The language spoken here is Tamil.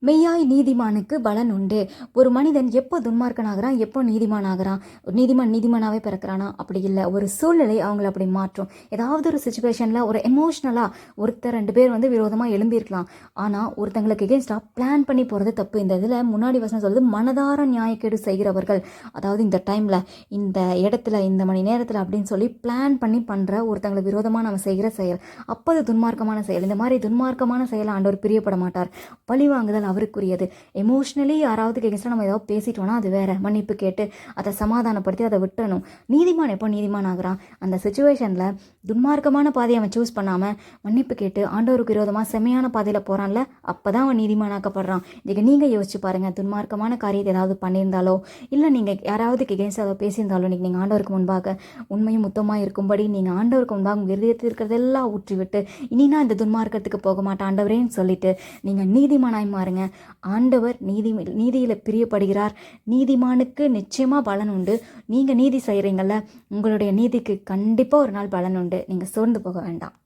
மெய்யாய் நீதிமானுக்கு பலன் உண்டு. ஒரு மனிதன் எப்போ துன்மார்க்கனாகிறான், எப்போ நீதிமான் ஆகிறான், நீதிமானாவே பிறக்கிறானா? அப்படி இல்லை. ஒரு சூழ்நிலை அவங்கள அப்படி மாற்றும். ஏதாவது ஒரு சுச்சுவேஷனில் ஒரு எமோஷ்னலாக ஒருத்தர் 2 பேர் விரோதமாக எழும்பியிருக்கலாம். ஆனால் ஒருத்தங்களுக்கு எகென்ஸ்டாக பிளான் பண்ணி போகிறது தப்பு. இந்த இதில் முன்னாடி வசனம் சொல்லுது, மனதார நியாயக்கேடு செய்கிறவர்கள். அதாவது இந்த டைமில், இந்த இடத்துல, இந்த மணி நேரத்தில் அப்படின்னு சொல்லி பிளான் பண்ணி பண்ணுற ஒருத்தங்களுக்கு விரோதமாக நம்ம செய்கிற செயல், அப்போ அது துன்மார்க்கமான செயல். இந்த மாதிரி துன்மார்க்கமான செயலை ஆண்டவர் பிரியப்பட மாட்டார். பழி வாங்குதல் அவருக்குரியது. எமோஷ்னலி யாராவது எகென்ஸ்டாக நம்ம ஏதாவது பேசிட்டோம்னா அது வேற. மன்னிப்பு கேட்டு அதை சமாதானப்படுத்தி அதை விட்டுறணும். நீதிமான் எப்போ நீதிமான் ஆகிறான்? அந்த சுச்சுவேஷனில் துன்மார்க்கமான பாதையை அவன் சூஸ் பண்ணாமல் மன்னிப்பு கேட்டு ஆண்டவருக்கு விரோதமாக செம்மையான பாதையில் போகிறான்ல, அப்போ தான் அவன் நீதிமானாக்கப்படுறான். இதுக்கு நீங்கள் யோசிச்சு பாருங்கள். துன்மார்க்கமான காரியத்தை ஏதாவது பண்ணியிருந்தாலோ, இல்லை நீங்கள் யாராவது எகென்ஸ்டாக அதை பேசியிருந்தாலோ, இன்றைக்கி நீங்கள் ஆண்டவருக்கு முன்பாக உண்மையும் முத்தமாக இருக்கும்படி நீங்கள் ஆண்டவருக்கு முன்பாக உங்கள் இருதயத்தில் இருக்கிறதெல்லாம் ஊற்றி விட்டு, இனி நான் இந்த துன்மார்க்கத்துக்கு போக மாட்டேன் ஆண்டவரேன்னு சொல்லிட்டு நீங்கள் நீதிமானாய் மாறுங்க. ஆண்டவர் நீதியில் பிரியப்படுகிறார். நீதிமானுக்கு நிச்சயமாக பலன் உண்டு. நீங்கள் நீதி செய்கிறீங்கள்ல, உங்களுடைய நீதிக்கு கண்டிப்பாக ஒரு நாள் பலன் உண்டு. நீங்கள் சோர்ந்து போக வேண்டாம்.